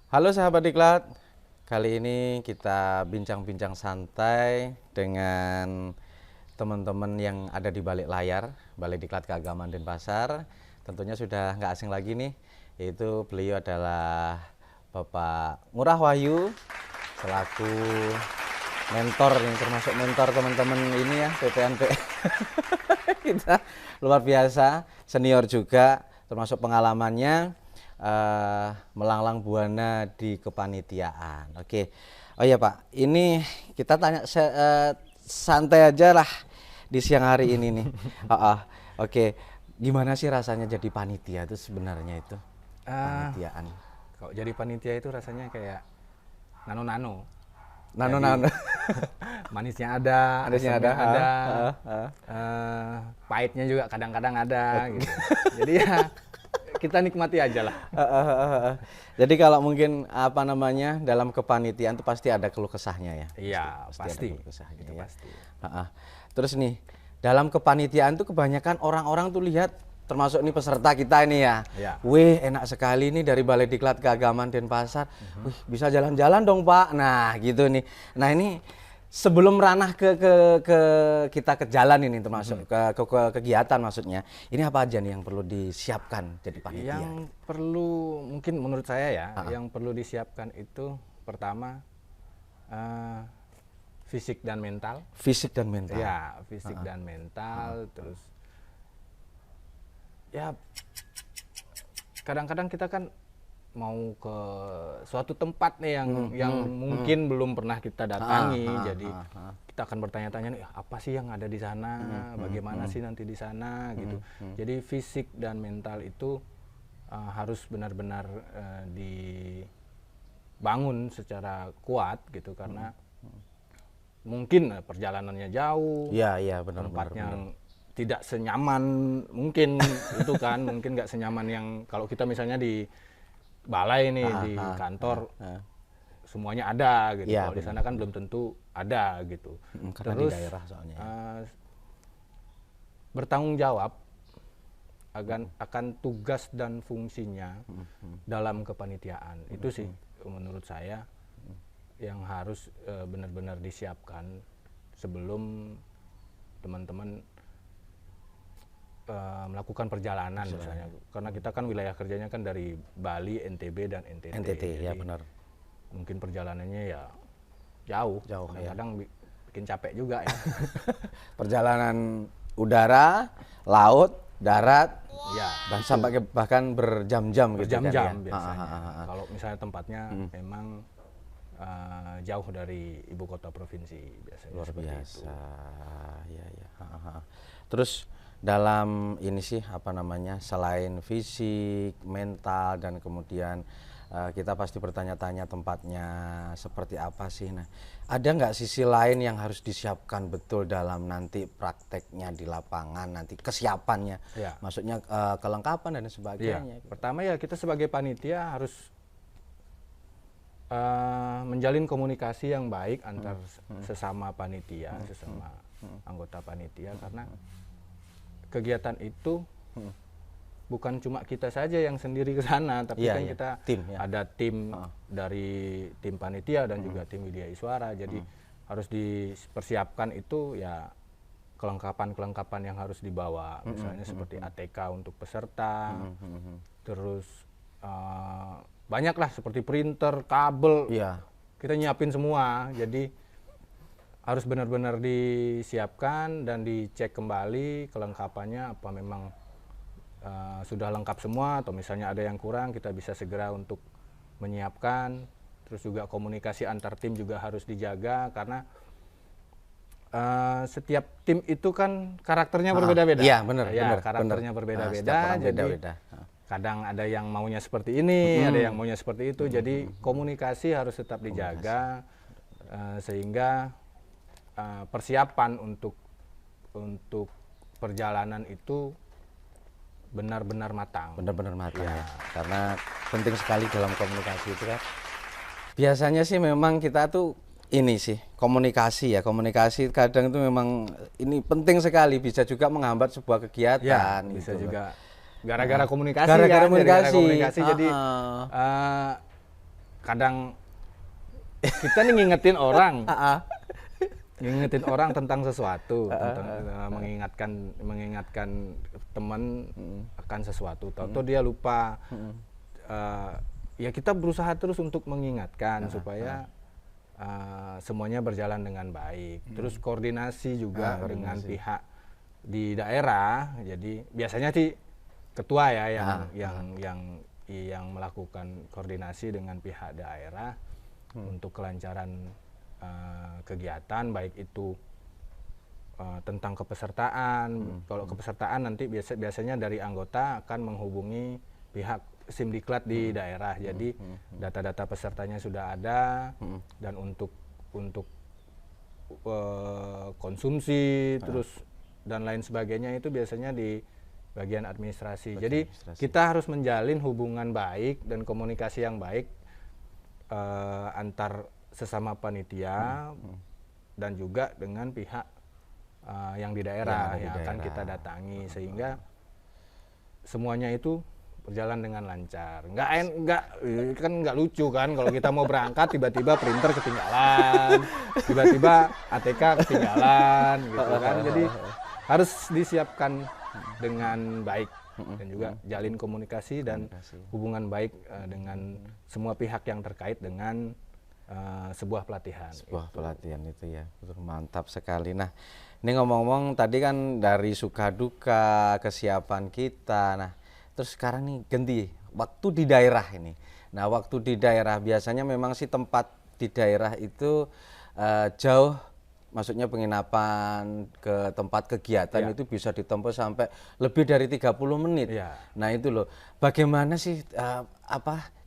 Halo sahabat diklat, kali ini kita bincang-bincang santai dengan teman-teman yang ada di balik layar, Balai Diklat Keagamaan Denpasar. Tentunya sudah nggak asing lagi nih, yaitu beliau adalah Bapak Ngurah Wahyu selaku mentor, yang termasuk mentor teman-teman ini ya, PPNP. Kita luar biasa, senior juga, termasuk pengalamannya melanglang buana di kepanitiaan. Oke. Oh iya Pak, ini kita tanya santai aja lah di siang hari ini nih. Oke. Gimana sih rasanya jadi panitia itu sebenarnya itu? Panitiaan. Kalau jadi panitia itu rasanya kayak nano-nano. Nano-nano. Manisnya ada, Manisnya asamnya ada, ada, pahitnya juga kadang-kadang ada gitu. Jadi ya kita nikmati aja lah. Jadi kalau mungkin apa namanya dalam kepanitiaan itu pasti ada keluh kesahnya ya. Iya, Ada pasti. keluh kesahnya, Itu ya. pasti. Terus nih dalam kepanitiaan tuh kebanyakan orang-orang tuh lihat, termasuk nih peserta kita ini ya. Iya. Wih, enak sekali nih dari Balai Diklat Keagamaan Denpasar. Wih, bisa jalan-jalan dong Pak. Nah gitu nih. Nah ini sebelum ranah ke kita ke jalan ini, termasuk ke kegiatan maksudnya. Ini apa aja nih yang perlu disiapkan jadi panitia? Yang perlu mungkin menurut saya ya, yang perlu disiapkan itu pertama fisik dan mental. Fisik dan mental. Ya, fisik dan mental, terus ya kadang-kadang kita kan mau ke suatu tempat nih yang mungkin belum pernah kita datangi, jadi kita akan bertanya-tanya nih, apa sih yang ada di sana, bagaimana sih nanti di sana gitu. Jadi fisik dan mental itu harus benar-benar dibangun secara kuat gitu, karena mungkin perjalanannya jauh, Iya, benar. tempatnya tidak senyaman mungkin itu kan, mungkin nggak senyaman yang kalau kita misalnya di balai nih, di kantor semuanya ada gitu. Ya, Kalau di sana kan belum tentu ada gitu. Karena Terus di daerah soalnya. bertanggung jawab akan tugas dan fungsinya dalam kepanitiaan. Itu sih menurut saya yang harus benar-benar disiapkan sebelum teman-teman melakukan perjalanan misalnya, karena kita kan wilayah kerjanya kan dari Bali, NTB dan NTT. NTT ya Jadi benar. mungkin perjalanannya ya jauh ya. kadang bikin capek juga ya. Perjalanan udara, laut, darat, Ya, dan sampai bahkan berjam-jam gitu kan ya. berjam-jam biasanya. Kalau misalnya tempatnya memang jauh dari ibu kota provinsi biasanya. Luar seperti biasa. itu. Ya. Terus dalam ini sih apa namanya, selain fisik, mental, dan kemudian kita pasti bertanya-tanya tempatnya seperti apa sih. Nah, ada nggak sisi lain yang harus disiapkan betul dalam nanti prakteknya di lapangan, nanti kesiapannya, Ya. maksudnya kelengkapan dan Iya. sebagainya. Pertama ya kita sebagai panitia harus menjalin komunikasi yang baik antar sesama panitia, sesama anggota panitia, karena kegiatan itu bukan cuma kita saja yang sendiri ke sana, tapi Iya, kan iya. kita Tim, ya. ada tim dari tim panitia dan juga tim Widya Iswara. Jadi harus dipersiapkan itu ya kelengkapan yang harus dibawa, misalnya seperti ATK untuk peserta, terus banyaklah seperti printer, kabel, Iya. kita nyiapin semua. Jadi harus benar-benar disiapkan dan dicek kembali kelengkapannya, apa memang sudah lengkap semua, atau misalnya ada yang kurang kita bisa segera untuk menyiapkan. Terus juga komunikasi antar tim juga harus dijaga, karena setiap tim itu kan karakternya berbeda-beda. Iya, benar. Karakternya berbeda-beda. Setiap orang Jadi beda-beda. kadang ada yang maunya seperti ini, ada yang maunya seperti itu. Jadi komunikasi harus tetap dijaga, sehingga persiapan untuk perjalanan itu benar-benar matang. Benar-benar matang ya. Karena penting sekali dalam komunikasi itu kan. Biasanya sih memang kita tuh ini sih komunikasi ya, komunikasi kadang itu memang ini penting sekali, bisa juga menghambat sebuah kegiatan. Ya, bisa gitu juga gara-gara komunikasi. Gara-gara kan, komunikasi. jadi kadang kita nih ngingetin orang, ngingetin orang tentang sesuatu, tentang, mengingatkan teman akan sesuatu. Tahu-tahu dia lupa. Ya kita berusaha terus untuk mengingatkan supaya semuanya berjalan dengan baik. Terus koordinasi juga dengan pihak di daerah. Jadi biasanya sih ketua ya yang melakukan koordinasi dengan pihak daerah untuk kelancaran kegiatan, baik itu tentang kepesertaan. Kalau kepesertaan nanti biasanya dari anggota akan menghubungi pihak Simdiklat di daerah. Jadi data-data pesertanya sudah ada, dan untuk konsumsi terus dan lain sebagainya itu biasanya di bagian administrasi. Jadi kita harus menjalin hubungan baik dan komunikasi yang baik antar sesama panitia dan juga dengan pihak yang di daerah yang akan kita datangi, sehingga semuanya itu berjalan dengan lancar. Nggak lucu kan kalau kita mau berangkat tiba-tiba printer ketinggalan, tiba-tiba ATK ketinggalan gitu kan. Jadi harus disiapkan dengan baik dan juga jalin komunikasi dan hubungan baik dengan semua pihak yang terkait dengan sebuah pelatihan. Sebuah pelatihan itu ya, betul, mantap sekali. Nah, ini ngomong-ngomong tadi kan dari suka duka kesiapan kita. Nah, terus sekarang nih ganti waktu di daerah ini. Nah, waktu di daerah biasanya memang sih tempat di daerah itu jauh, maksudnya penginapan ke tempat kegiatan itu bisa ditempuh sampai lebih dari 30 menit. Nah, itu loh. Bagaimana sih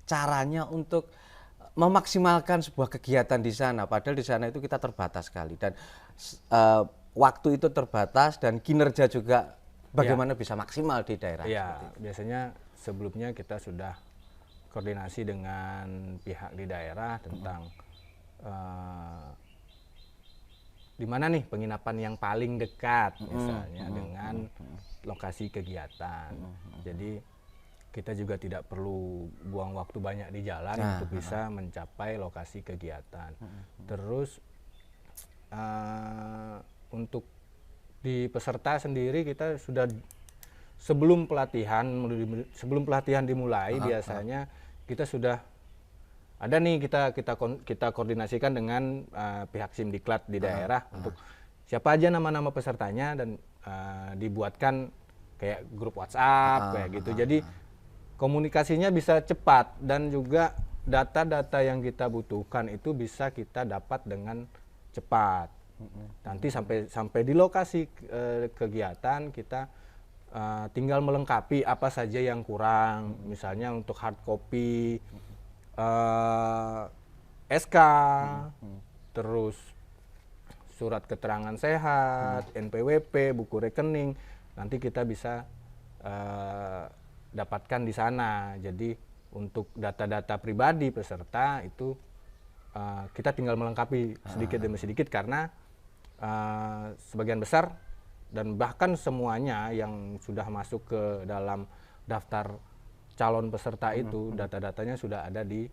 caranya untuk memaksimalkan sebuah kegiatan di sana? Padahal di sana itu kita terbatas sekali, dan waktu itu terbatas, dan kinerja juga bagaimana bisa maksimal di daerah? Biasanya sebelumnya kita sudah koordinasi dengan pihak di daerah tentang di mana nih penginapan yang paling dekat misalnya dengan lokasi kegiatan. Jadi kita juga tidak perlu buang waktu banyak di jalan untuk bisa mencapai lokasi kegiatan. Terus untuk di peserta sendiri kita sudah sebelum pelatihan dimulai biasanya kita sudah ada nih, kita koordinasikan dengan pihak Simdiklat di daerah untuk siapa aja nama-nama pesertanya, dan dibuatkan kayak grup WhatsApp kayak gitu. Jadi komunikasinya bisa cepat, dan juga data-data yang kita butuhkan itu bisa kita dapat dengan cepat. Nanti sampai di lokasi kegiatan kita tinggal melengkapi apa saja yang kurang, misalnya untuk hard copy, SK, terus surat keterangan sehat, NPWP, buku rekening, nanti kita bisa dapatkan di sana. Jadi untuk data-data pribadi peserta itu kita tinggal melengkapi sedikit demi sedikit, karena sebagian besar dan bahkan semuanya yang sudah masuk ke dalam daftar calon peserta itu data-datanya sudah ada di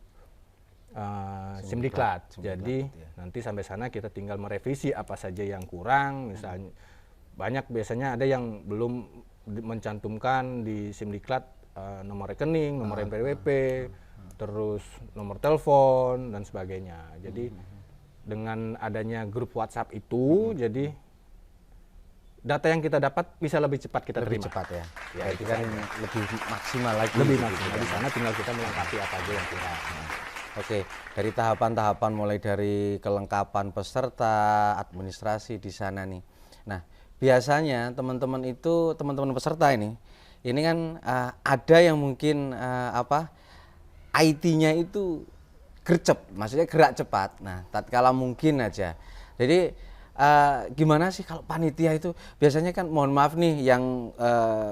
Simdiklat. Jadi nanti sampai sana kita tinggal merevisi apa saja yang kurang. Misalnya biasanya ada yang belum mencantumkan di Simdiklat nomor rekening, nomor NPWP, terus nomor telepon dan sebagainya. Jadi dengan adanya grup WhatsApp itu, jadi data yang kita dapat bisa lebih cepat kita terima. Lebih cepat ya. Itu kan lebih maksimal lagi. Lebih maksimal. Di sana tinggal kita melengkapi apa aja yang kurang. Oke, dari tahapan-tahapan mulai dari kelengkapan peserta, administrasi di sana nih. Nah, biasanya teman-teman peserta ini kan ada yang mungkin IT-nya itu gercep, maksudnya gerak cepat. Nah, tatkala mungkin aja. Jadi gimana sih kalau panitia itu biasanya kan, mohon maaf nih, yang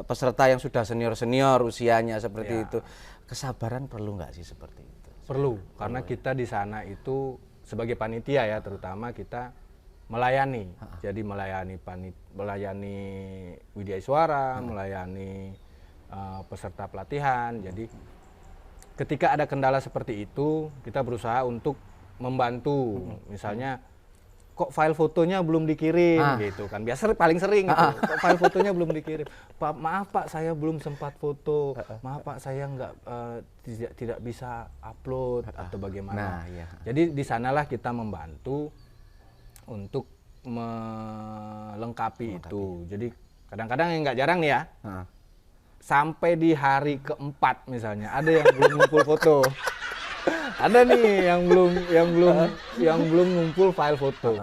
peserta yang sudah senior usianya seperti itu, kesabaran perlu nggak sih seperti itu? Perlu, karena kita di sana itu sebagai panitia ya, terutama kita melayani. Jadi melayani Widya Iswara, melayani peserta pelatihan. Jadi ketika ada kendala seperti itu, kita berusaha untuk membantu. Misalnya, kok file fotonya belum dikirim gitu kan. Biasa paling sering gitu. Kok file fotonya belum dikirim. Pak, maaf Pak, saya belum sempat foto. Maaf Pak, saya tidak bisa upload atau bagaimana. Nah, iya. Jadi di sanalah kita membantu untuk melengkapi itu. Jadi kadang-kadang yang nggak jarang nih ya. Sampai di hari keempat misalnya ada yang belum ngumpul foto. Ada nih yang belum ngumpul file foto.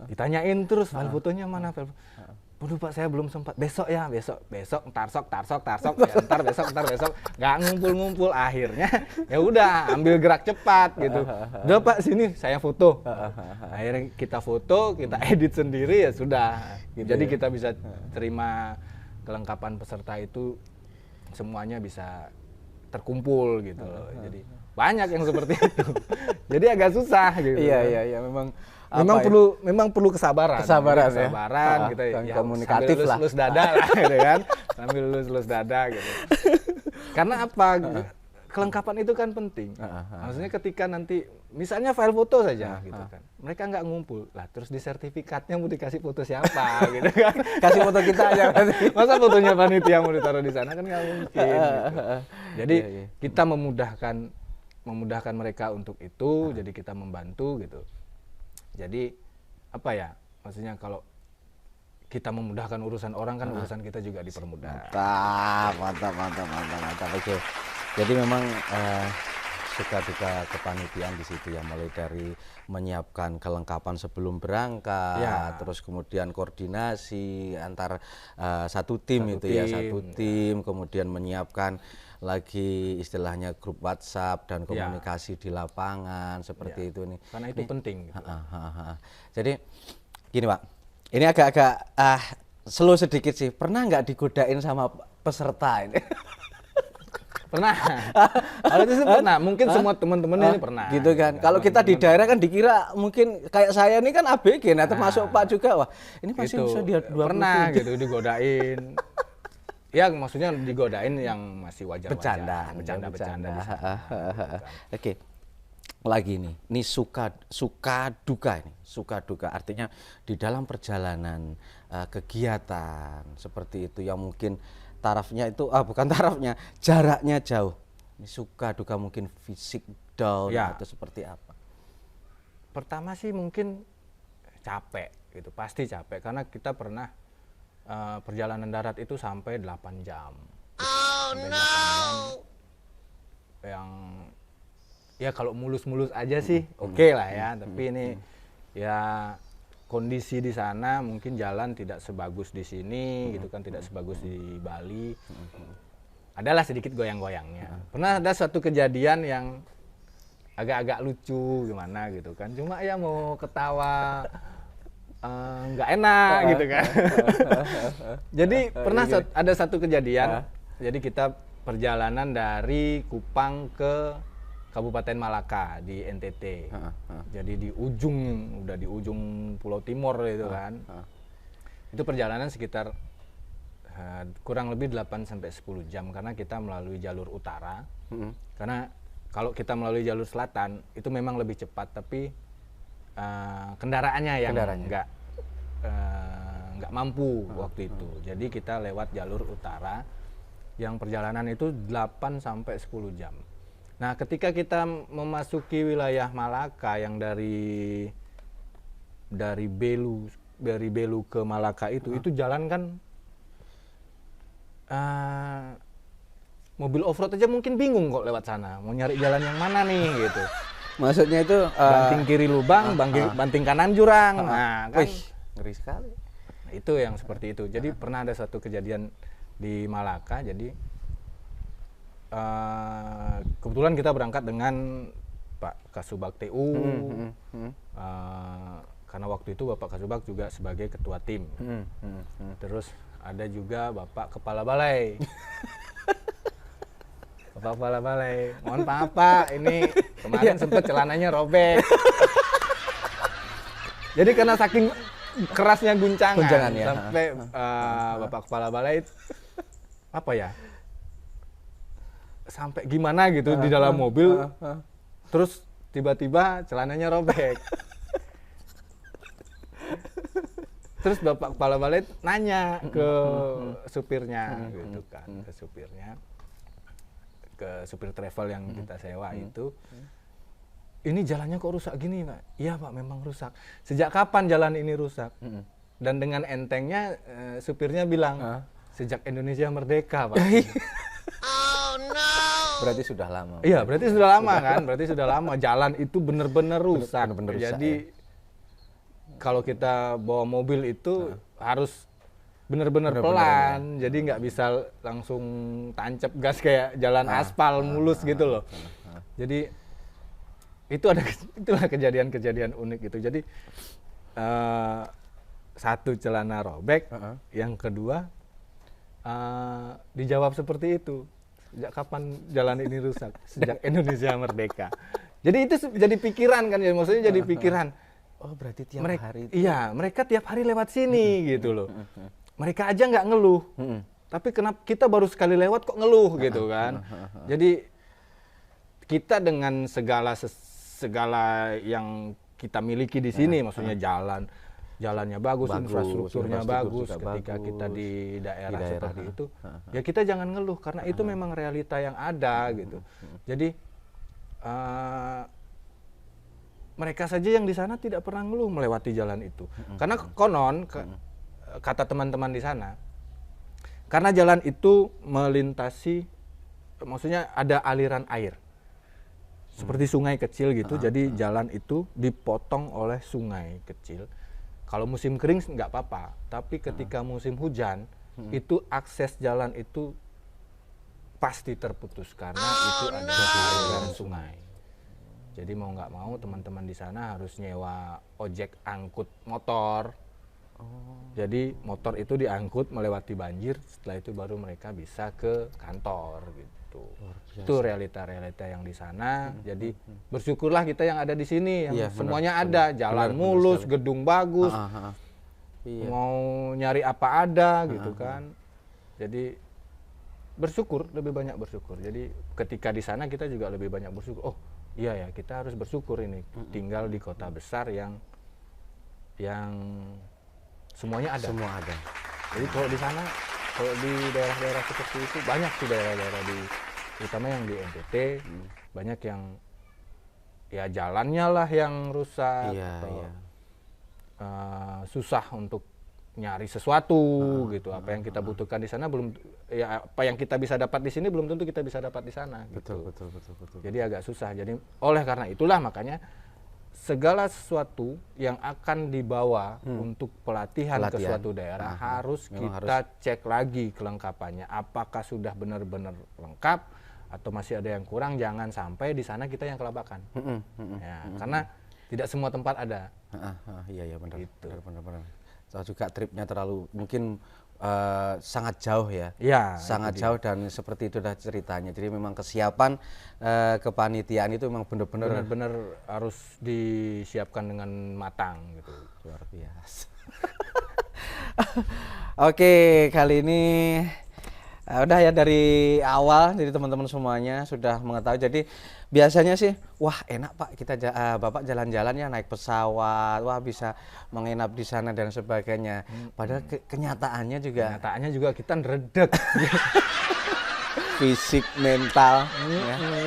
Ditanyain terus file fotonya mana file. Waduh Pak, saya belum sempat. Besok ya, besok, ntar sok. Ya, ntar besok. Nggak ngumpul. Akhirnya ya udah ambil gerak cepat gitu. Udah Pak, sini saya foto. Akhirnya kita foto, kita edit sendiri ya sudah. Jadi kita bisa terima kelengkapan peserta itu semuanya bisa terkumpul gitu loh. Jadi banyak yang seperti itu. Jadi agak susah gitu. Iya, memang perlu kesabaran. Kesabaran gitu ya. Komunikatif sambil lah. lulus dada lah gitu kan. Sambil lulus dada gitu. Karena apa? Kelengkapan itu kan penting. Maksudnya ketika nanti misalnya file foto saja gitu kan. Mereka nggak ngumpul. Lah terus di sertifikatnya mau dikasih foto siapa gitu kan. Kasih foto kita aja. Masa fotonya panitia mau ditaruh di sana kan nggak mungkin. Gitu. Jadi kita memudahkan mereka untuk itu, jadi kita membantu gitu. Jadi apa ya? Maksudnya kalau kita memudahkan urusan orang kan urusan kita juga dipermudah. Mantap. Oke. Jadi memang suka duka kepanitiaan di situ ya, mulai dari menyiapkan kelengkapan sebelum berangkat, terus kemudian koordinasi antar satu tim, kemudian menyiapkan lagi istilahnya grup WhatsApp dan komunikasi di lapangan seperti itu nih. Karena itu penting. Gitu. Jadi gini Pak, ini agak-agak slow sedikit sih. Pernah nggak digodain sama peserta ini? Pernah. Kalau itu pernah. Mungkin semua teman-teman ini pernah. Gitu kan. Kalau kita di daerah kan dikira mungkin kayak saya ini kan ABG, termasuk Pak juga. Wah, ini masih bisa dia 20. Pernah gitu digodain. Ya maksudnya digodain yang masih wajar. Bercanda. Oke. Lagi nih. Ini suka duka ini. Suka duka artinya di dalam perjalanan kegiatan seperti itu yang mungkin tarafnya itu bukan tarafnya, jaraknya jauh. Ini suka duka mungkin fisik down atau seperti apa? Pertama sih mungkin capek gitu, pasti capek karena kita pernah perjalanan darat itu sampai 8 jam. Yang ya kalau mulus-mulus aja sih oke lah ya, tapi ini ya kondisi di sana mungkin jalan tidak sebagus di sini gitu kan, tidak sebagus di Bali. Adalah sedikit goyang-goyangnya. Pernah ada suatu kejadian yang agak-agak lucu gimana gitu kan. Cuma ya mau ketawa nggak enak gitu kan. Jadi pernah ada satu kejadian. Jadi kita perjalanan dari Kupang ke Kabupaten Malaka di NTT. Jadi di ujung Pulau Timor itu kan. Itu perjalanan sekitar kurang lebih 8-10 jam karena kita melalui jalur utara. Karena kalau kita melalui jalur selatan itu memang lebih cepat, tapi kendaraannya yang nggak mampu waktu itu. Jadi kita lewat jalur utara yang perjalanan itu 8-10 jam. Nah, ketika kita memasuki wilayah Malaka yang dari Belu ke Malaka itu jalan kan mobil off-road aja mungkin bingung kok lewat sana, mau nyari jalan yang mana nih gitu. Maksudnya itu banting kiri lubang, banting kanan jurang. Nah, kan ngeri sekali. Nah, itu yang seperti itu. Jadi pernah ada satu kejadian di Malaka, jadi kebetulan kita berangkat dengan Pak Kasubag TU, karena waktu itu Bapak Kasubag juga sebagai ketua tim. Terus ada juga Bapak Kepala Balai. Bapak Kepala Balai, mohon maaf Pak, ini kemarin sempat celananya robek. Jadi karena saking kerasnya guncangan ya, sampai Bapak Kepala Balai apa ya? sampai gimana gitu di dalam mobil, terus tiba-tiba celananya robek. Terus bapak kepala balik nanya ke supirnya gitu kan, ke supir travel yang kita sewa itu, ini jalannya kok rusak gini Pak? Iya Pak, memang rusak. Sejak kapan jalan ini rusak? Dan dengan entengnya supirnya bilang, sejak Indonesia merdeka Pak. Berarti sudah lama. Iya, berarti sudah lama kan? Berarti sudah lama. Jalan itu benar-benar rusak. Bener-bener rusak, Jadi kalau kita bawa mobil itu harus benar-benar pelan. Jadi nggak bisa langsung tancap gas kayak jalan aspal mulus gitu loh. Jadi itulah kejadian-kejadian unik gitu. Jadi satu celana robek, yang kedua dijawab seperti itu. Sejak kapan jalan ini rusak? Sejak Indonesia merdeka. Jadi itu jadi pikiran kan ya, maksudnya jadi pikiran. Oh berarti tiap hari. Iya, mereka tiap hari lewat sini gitu loh. Mereka aja nggak ngeluh. Tapi kenapa kita baru sekali lewat kok ngeluh gitu kan? Jadi kita dengan segala yang kita miliki di sini, maksudnya jalannya bagus, infrastrukturnya bagus, ketika kita di daerah seperti itu, ya kita jangan ngeluh karena itu memang realita yang ada gitu. Jadi mereka saja yang di sana tidak pernah ngeluh melewati jalan itu, karena konon kata teman-teman di sana, karena jalan itu melintasi, maksudnya ada aliran air. Seperti sungai kecil gitu, jadi jalan itu dipotong oleh sungai kecil. Kalau musim kering nggak apa-apa, tapi ketika musim hujan, itu akses jalan itu pasti terputus karena itu ada aliran sungai. Jadi mau nggak mau teman-teman di sana harus nyewa ojek angkut motor. Jadi motor itu diangkut melewati banjir, setelah itu baru mereka bisa ke kantor gitu. Itu realita-realita yang di sana. Jadi bersyukurlah kita yang ada di sini, yang semuanya ada, jalan mulus, gedung bagus, mau nyari apa ada gitu kan. Jadi bersyukur, lebih banyak bersyukur. Jadi ketika di sana kita juga lebih banyak bersyukur. Oh iya ya, kita harus bersyukur ini tinggal di kota besar yang semuanya ada. Semua ada. Jadi kalau di sana, kalau di daerah-daerah seperti itu banyak sih daerah-daerah terutama yang di NTT, banyak yang ya jalannya lah yang rusak, susah untuk nyari sesuatu gitu. Apa yang kita butuhkan di sana apa yang kita bisa dapat di sini belum tentu kita bisa dapat di sana. Betul. Jadi agak susah. Jadi oleh karena itulah makanya segala sesuatu yang akan dibawa untuk pelatihan ke suatu daerah harus kita cek lagi kelengkapannya. Apakah sudah benar-benar lengkap atau masih ada yang kurang? Jangan sampai di sana kita yang kelabakan. Karena tidak semua tempat ada. Iya benar. Gitu. Benar. Atau juga tripnya terlalu mungkin sangat jauh ya. Sangat jauh dan seperti itu dah ceritanya. Jadi memang kesiapan kepanitiaan itu memang benar-benar harus disiapkan dengan matang gitu. Luar biasa. Oke, kali ini udah ya dari awal, jadi teman-teman semuanya sudah mengetahui. Jadi biasanya sih, wah enak Pak, kita Bapak jalan-jalan ya naik pesawat, wah bisa menginap di sana dan sebagainya. Padahal kenyataannya juga kita neredek. Fisik, mental,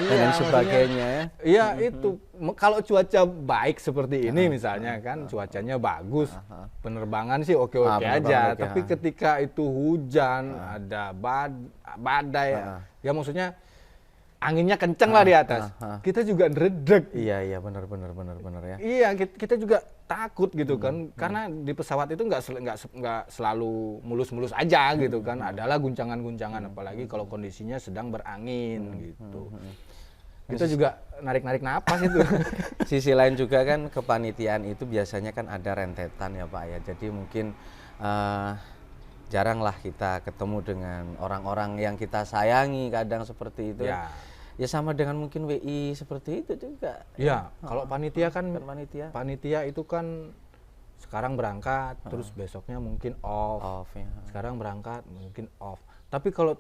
dan sebagainya. Iya itu, kalau cuaca baik seperti ini misalnya kan, cuacanya bagus, penerbangan sih oke-oke aja. Tapi ketika itu hujan, ada badai, ya maksudnya anginnya kenceng lah di atas, kita juga neredek. Iya benar ya. Iya, kita juga takut gitu kan, karena di pesawat itu nggak selalu mulus-mulus aja gitu kan, adalah guncangan-guncangan, apalagi kalau kondisinya sedang berangin gitu. Kita juga narik-narik napas itu. Sisi lain juga kan kepanitiaan itu biasanya kan ada rentetan ya Pak ya, jadi mungkin jarang lah kita ketemu dengan orang-orang yang kita sayangi kadang seperti itu. Ya sama dengan mungkin WI seperti itu juga. Iya, kalau panitia kan panitia itu kan sekarang berangkat, terus besoknya mungkin off ya. Sekarang berangkat mungkin off. Tapi kalau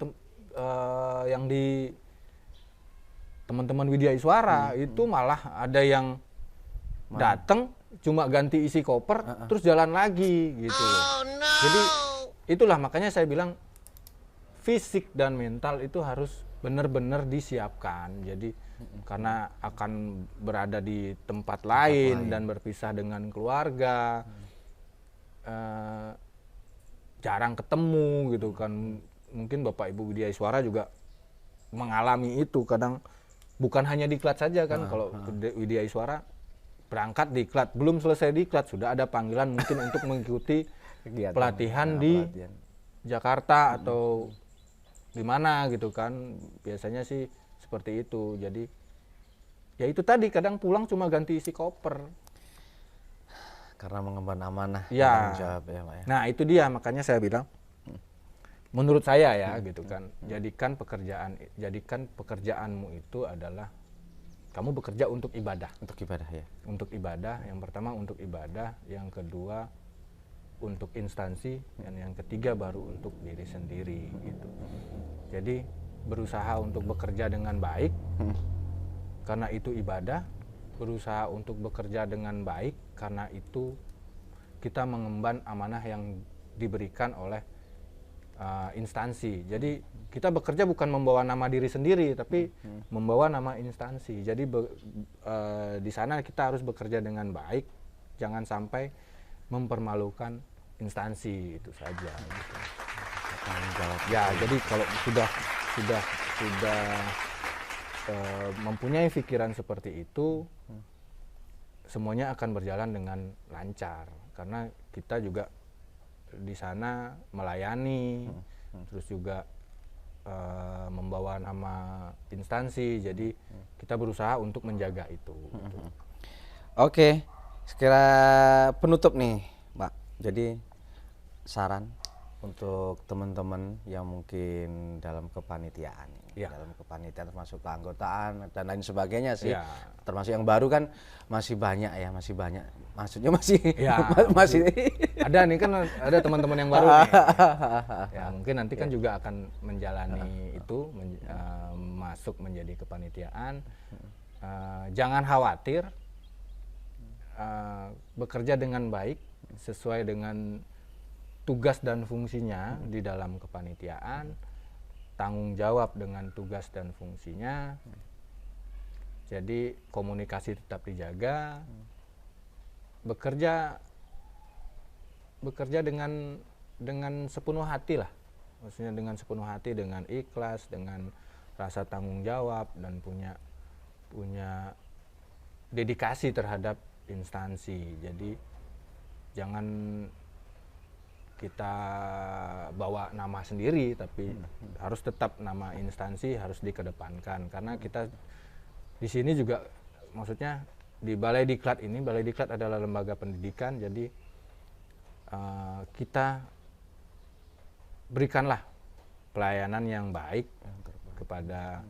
yang di teman-teman Widya Iswara itu malah ada yang datang cuma ganti isi koper terus jalan lagi gitu. Jadi itulah makanya saya bilang fisik dan mental itu harus benar-benar disiapkan. Jadi karena akan berada di tempat lain dan berpisah dengan keluarga, jarang ketemu gitu kan. Mungkin Bapak Ibu Widya Iswara juga mengalami itu, kadang bukan hanya diklat saja kan. Kalau Widya Iswara berangkat diklat, belum selesai diklat sudah ada panggilan mungkin untuk mengikuti pelatihan di Jakarta atau di mana gitu kan. Biasanya sih seperti itu. Jadi ya itu tadi, kadang pulang cuma ganti isi koper karena mengemban amanah ya. tanggung jawab ya Pak ya. Nah itu dia, makanya saya bilang menurut saya ya gitu kan, jadikan pekerjaanmu itu adalah kamu bekerja untuk ibadah. Untuk ibadah ya. Untuk ibadah, yang pertama untuk ibadah, yang kedua untuk instansi, dan yang ketiga baru untuk diri sendiri gitu. Jadi berusaha untuk bekerja dengan baik karena itu ibadah, berusaha untuk bekerja dengan baik karena itu kita mengemban amanah yang diberikan oleh instansi. Jadi kita bekerja bukan membawa nama diri sendiri, tapi membawa nama instansi. Jadi di sana kita harus bekerja dengan baik, jangan sampai mempermalukan instansi, itu saja. Gitu. Ya, jadi kalau sudah mempunyai pikiran seperti itu, semuanya akan berjalan dengan lancar. Karena kita juga di sana melayani, terus juga membawa nama instansi, jadi kita berusaha untuk menjaga itu. Gitu. Oke, sekira penutup nih Pak, jadi saran untuk teman-teman yang mungkin dalam kepanitiaan, dalam kepanitiaan termasuk keanggotaan dan lain sebagainya sih, termasuk yang baru kan masih banyak ya, maksudnya masih masih ada nih kan, ada teman-teman yang baru nih. Ya mungkin nanti kan juga akan menjalani itu, masuk menjadi kepanitiaan. Jangan khawatir, bekerja dengan baik sesuai dengan tugas dan fungsinya di dalam kepanitiaan, tanggung jawab dengan tugas dan fungsinya. Jadi komunikasi tetap dijaga, bekerja dengan sepenuh hati lah, maksudnya dengan sepenuh hati, dengan ikhlas, dengan rasa tanggung jawab, dan punya dedikasi terhadap instansi. Jadi jangan kita bawa nama sendiri, tapi harus tetap nama instansi harus dikedepankan, karena kita di sini juga, maksudnya di Balai Diklat ini, Balai Diklat adalah lembaga pendidikan, jadi kita berikanlah pelayanan yang baik kepada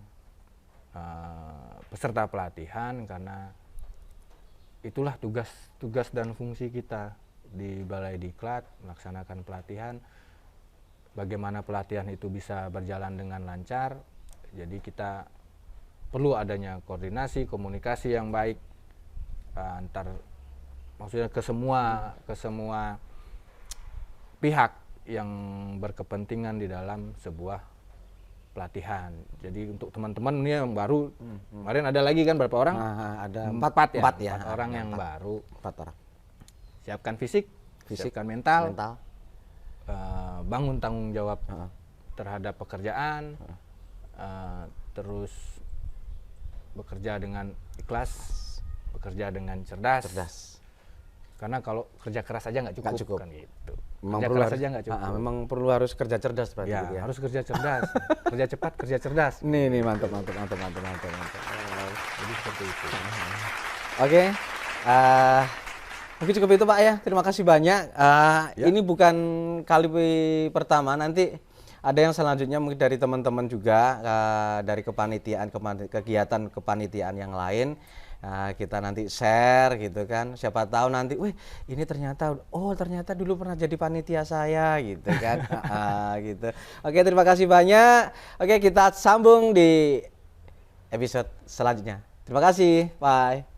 peserta pelatihan, karena itulah tugas dan fungsi kita di Balai Diklat, melaksanakan pelatihan. Bagaimana pelatihan itu bisa berjalan dengan lancar, jadi kita perlu adanya koordinasi, komunikasi yang baik maksudnya ke semua pihak yang berkepentingan di dalam sebuah pelatihan. Jadi untuk teman-teman ini yang baru, kemarin ada lagi kan berapa orang? Ada empat ya. Orang yang baru. 4 orang. Siapkan fisik, siapkan mental. Bangun tanggung jawab terhadap pekerjaan, terus bekerja dengan ikhlas, bekerja dengan cerdas. Karena kalau kerja keras aja nggak cukup kan gitu. Kerja keras saja nggak cukup. Memang perlu harus kerja cerdas berarti. Ya, harus kerja cerdas. Kerja cepat, kerja cerdas. Nih mantap. Jadi seperti itu. Oke. Mungkin cukup itu Pak ya. Terima kasih banyak. Ini bukan kali pertama, nanti ada yang selanjutnya mungkin dari teman-teman juga, dari kegiatan kepanitiaan yang lain. Kita nanti share gitu kan, siapa tahu nanti, wih ini ternyata dulu pernah jadi panitia saya gitu kan. Gitu. Oke, terima kasih banyak. Oke, kita sambung di episode selanjutnya. Terima kasih, bye.